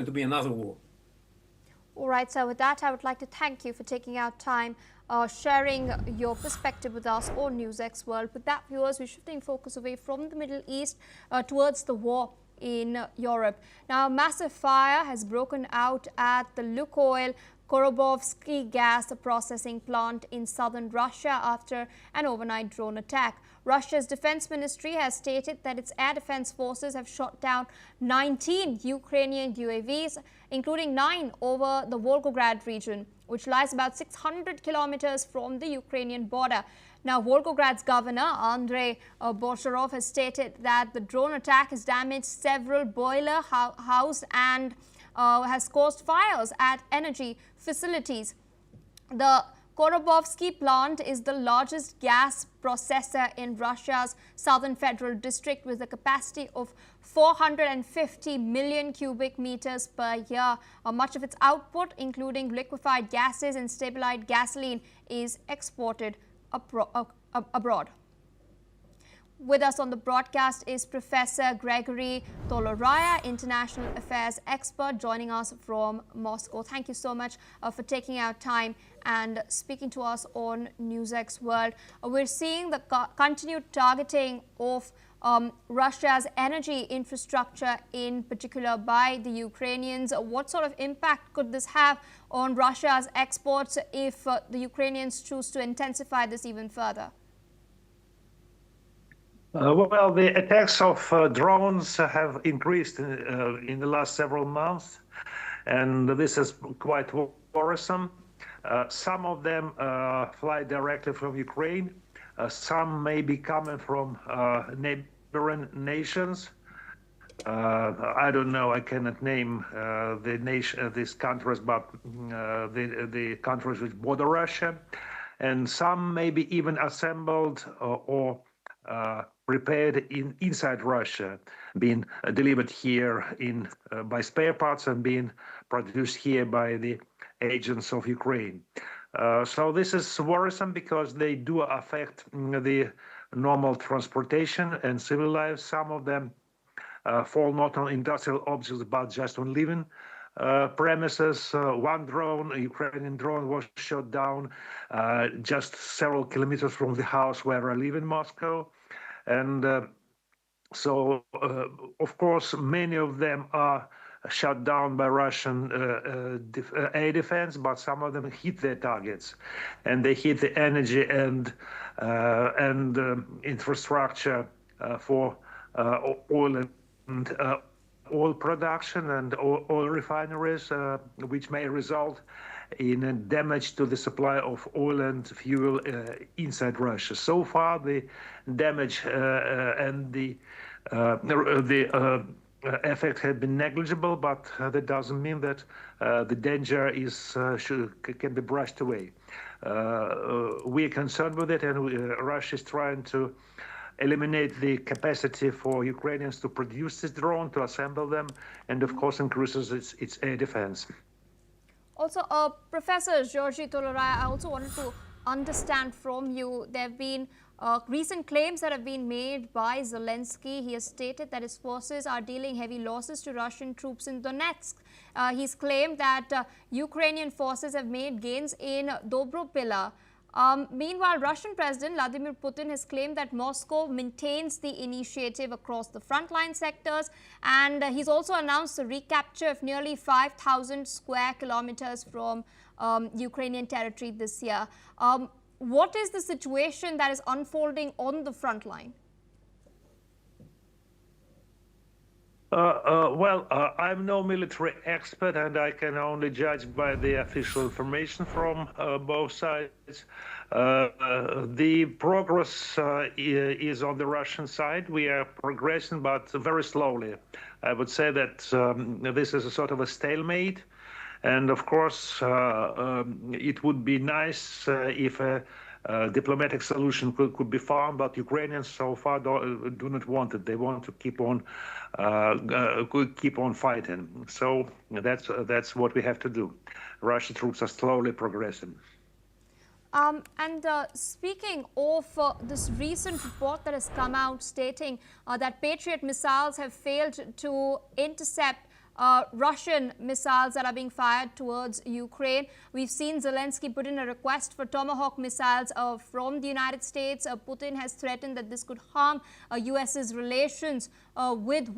to be another war. All right, so with that, I would like to thank you for taking out time, sharing your perspective with us on NewsX World. With that, viewers, we're shifting focus away from the Middle East towards the war in Europe. Now, a massive fire has broken out at the Lukoil Korobovsky gas processing plant in southern Russia after an overnight drone attack. Russia's defense ministry has stated that its air defense forces have shot down 19 Ukrainian UAVs, including 9 over the Volgograd region, which lies about 600 kilometers from the Ukrainian border. Now, Volgograd's governor, Andrei Borsharov, has stated that the drone attack has damaged several boiler houses and has caused fires at energy facilities. The Korobovsky plant is the largest gas processor in Russia's southern federal district with a capacity of 450 million cubic meters per year. Much of its output, including liquefied gases and stabilized gasoline, is exported abroad. With us on the broadcast is Professor Gregory Toloraya, international affairs expert, joining us from Moscow. Thank you so much for taking out time and speaking to us on NewsX World. We're seeing the continued targeting of Russia's energy infrastructure, in particular by the Ukrainians. What sort of impact could this have on Russia's exports if the Ukrainians choose to intensify this even further? Well, the attacks of drones have increased in the last several months, and this is quite worrisome. Some of them fly directly from Ukraine. Some may be coming from neighboring nations. I don't know, I cannot name these countries, but the countries which border Russia. And some may be even assembled or prepared inside Russia, being delivered here by spare parts and being produced here by the agents of Ukraine. So this is worrisome because they do affect the normal transportation and civil lives. Some of them fall not on industrial objects, but just on living premises. One drone, a Ukrainian drone, was shot down just several kilometers from the house where I live in Moscow. And so, of course, many of them are shot down by Russian air defense, but some of them hit their targets, and they hit the energy and infrastructure for oil and oil production and oil refineries, which may result in damage to the supply of oil and fuel inside Russia. So far, the damage and the effect have been negligible, but that doesn't mean that the danger can be brushed away. We are concerned with it, and Russia is trying to eliminate the capacity for Ukrainians to produce this drone, to assemble them, and of course increases its air defense. Also, Professor Georgy Toloraya, I also wanted to understand from you, there have been recent claims that have been made by Zelensky. He has stated that his forces are dealing heavy losses to Russian troops in Donetsk. He's claimed that Ukrainian forces have made gains in Dobropila. Meanwhile, Russian President Vladimir Putin has claimed that Moscow maintains the initiative across the frontline sectors, and he's also announced the recapture of nearly 5,000 square kilometers from Ukrainian territory this year. What is the situation that is unfolding on the front line? I'm no military expert, and I can only judge by the official information from both sides. The progress is on the Russian side. We are progressing, but very slowly. I would say that this is a sort of a stalemate. And of course, it would be nice if a diplomatic solution could be found, but Ukrainians so far do not want it. They want to keep on fighting. So that's what we have to do. Russian troops are slowly progressing. Speaking of this recent report that has come out stating that Patriot missiles have failed to intercept Russian missiles that are being fired towards Ukraine. We've seen Zelensky put in a request for Tomahawk missiles from the United States. Putin has threatened that this could harm US's relations with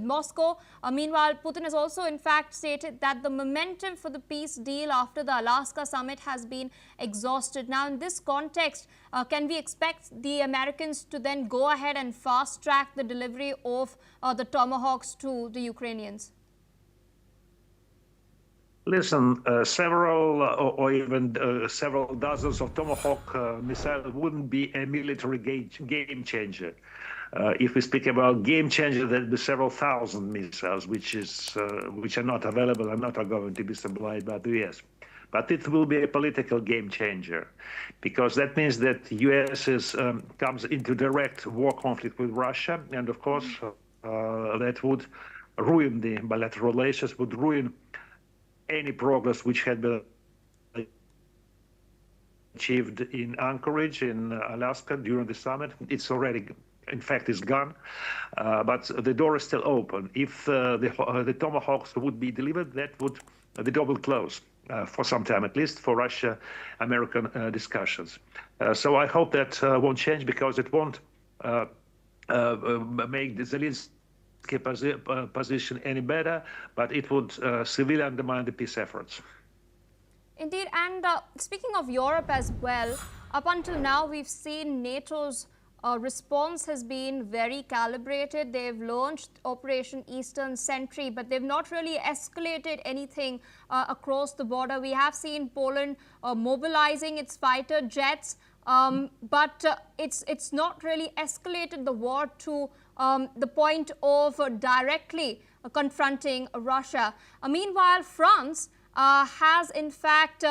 Moscow. Meanwhile, Putin has also in fact stated that the momentum for the peace deal after the Alaska summit has been exhausted. Now, in this context, can we expect the Americans to then go ahead and fast track the delivery of the Tomahawks to the Ukrainians? Listen, several or even several dozens of Tomahawk missiles wouldn't be a military game changer. If we speak about game changer, there'd be several thousand missiles, which are not available and not are going to be supplied by the US. But it will be a political game changer, because that means that the US comes into direct war conflict with Russia, and of course that would ruin the bilateral relations, would ruin any progress which had been achieved in Anchorage, in Alaska during the summit. It's already, in fact, is gone, but the door is still open. If the Tomahawks would be delivered, the door will close for some time, at least for Russia-American discussions. So I hope that won't change, because it won't make the Zelensky position any better, but it would severely undermine the peace efforts. Indeed, and speaking of Europe as well, up until now we've seen NATO's response has been very calibrated. They've launched Operation Eastern Sentry, but they've not really escalated anything across the border. We have seen Poland mobilizing its fighter jets, but it's not really escalated the war to the point of directly confronting Russia. Meanwhile, France has in fact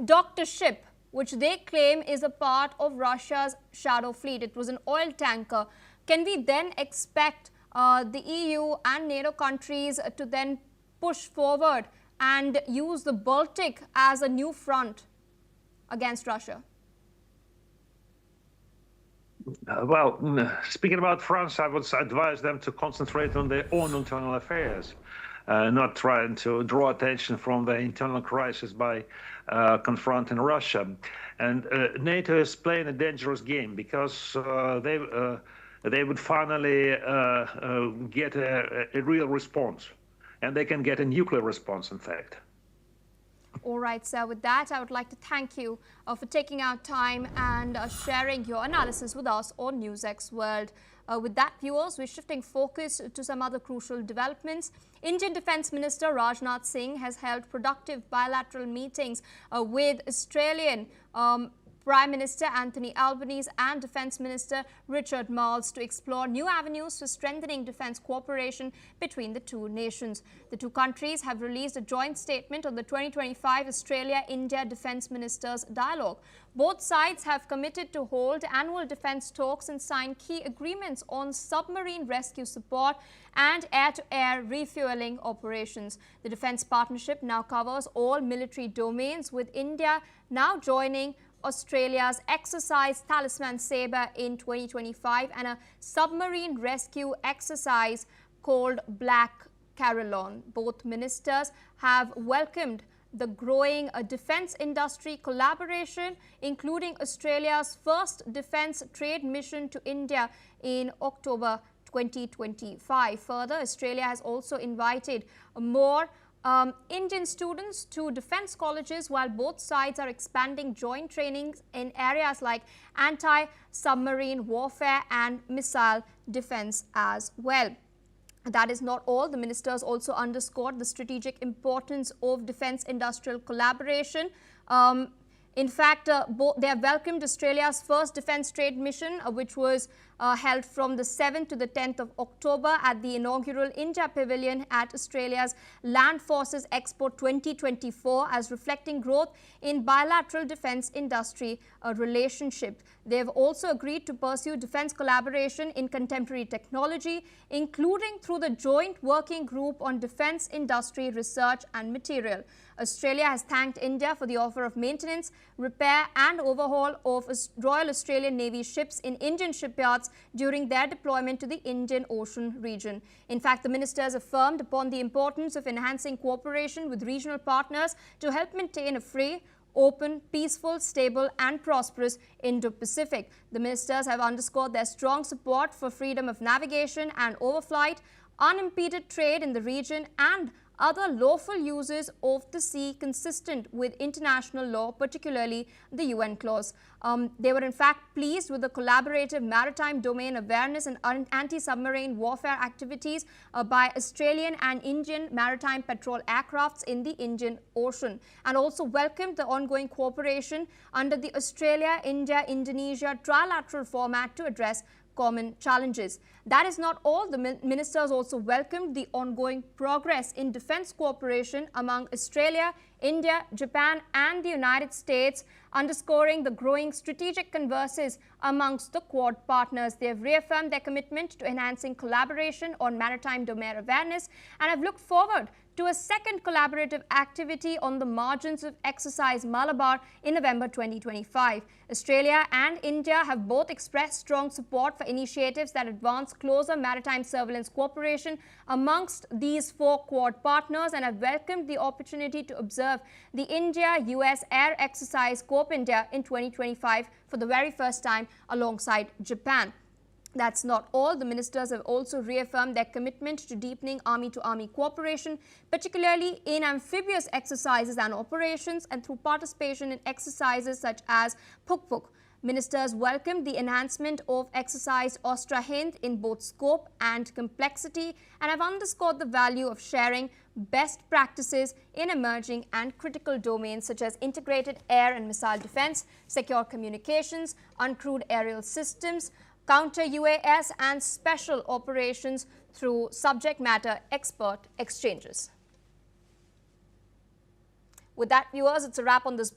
docked a ship which they claim is a part of Russia's shadow fleet. It was an oil tanker. Can we then expect the EU and NATO countries to then push forward and use the Baltic as a new front against Russia? Well, speaking about France, I would advise them to concentrate on their own internal affairs, not trying to draw attention from the internal crisis by confronting Russia. And NATO is playing a dangerous game, because they would finally get a real response, and they can get a nuclear response, in fact. All right, sir. With that, I would like to thank you for taking out time and sharing your analysis with us on NewsX World. With that, viewers, we're shifting focus to some other crucial developments. Indian Defence Minister Rajnath Singh has held productive bilateral meetings with Australian Prime Minister Anthony Albanese and Defence Minister Richard Marles to explore new avenues for strengthening defence cooperation between the two nations. The two countries have released a joint statement on the 2025 Australia-India Defence Ministers Dialogue. Both sides have committed to hold annual defence talks and sign key agreements on submarine rescue support and air-to-air refuelling operations. The defence partnership now covers all military domains, with India now joining Australia's exercise Talisman Sabre in 2025 and a submarine rescue exercise called Black Carillon. Both ministers have welcomed the growing defence industry collaboration, including Australia's first defence trade mission to India in October 2025. Further, Australia has also invited more Indian students to defence colleges, while both sides are expanding joint trainings in areas like anti-submarine warfare and missile defence as well. That is not all. The ministers also underscored the strategic importance of defence industrial collaboration. In fact, they have welcomed Australia's first defence trade mission, which was held from the 7th to the 10th of October at the inaugural India Pavilion at Australia's Land Forces Expo 2024, as reflecting growth in bilateral defence industry relationship. They have also agreed to pursue defence collaboration in contemporary technology, including through the Joint Working Group on Defence Industry Research and Material. Australia has thanked India for the offer of maintenance, repair and overhaul of Royal Australian Navy ships in Indian shipyards counterparts during their deployment to the Indian Ocean region. In fact, the ministers affirmed upon the importance of enhancing cooperation with regional partners to help maintain a free, open, peaceful, stable and prosperous Indo-Pacific. The ministers have underscored their strong support for freedom of navigation and overflight, unimpeded trade in the region and other lawful uses of the sea consistent with international law, particularly the UN clause. They were in fact pleased with the collaborative maritime domain awareness and anti-submarine warfare activities by Australian and Indian maritime patrol aircrafts in the Indian Ocean, and also welcomed the ongoing cooperation under the Australia-India-Indonesia trilateral format to address common challenges. That is not all. The ministers also welcomed the ongoing progress in defence cooperation among Australia, India, Japan and the United States, underscoring the growing strategic converses amongst the Quad partners. They have reaffirmed their commitment to enhancing collaboration on maritime domain awareness and have looked forward to a second collaborative activity on the margins of Exercise Malabar in November 2025. Australia and India have both expressed strong support for initiatives that advance closer maritime surveillance cooperation amongst these four Quad partners and have welcomed the opportunity to observe the India-US Air Exercise Corp India in 2025 for the very first time alongside Japan. That's not all. The ministers have also reaffirmed their commitment to deepening army-to-army cooperation, particularly in amphibious exercises and operations and through participation in exercises such as Phuk Phuk. Ministers welcomed the enhancement of exercise Ostra Hind in both scope and complexity and have underscored the value of sharing best practices in emerging and critical domains such as integrated air and missile defense, secure communications, uncrewed aerial systems, counter-UAS and special operations through subject matter expert exchanges. With that, viewers, it's a wrap on this bulletin.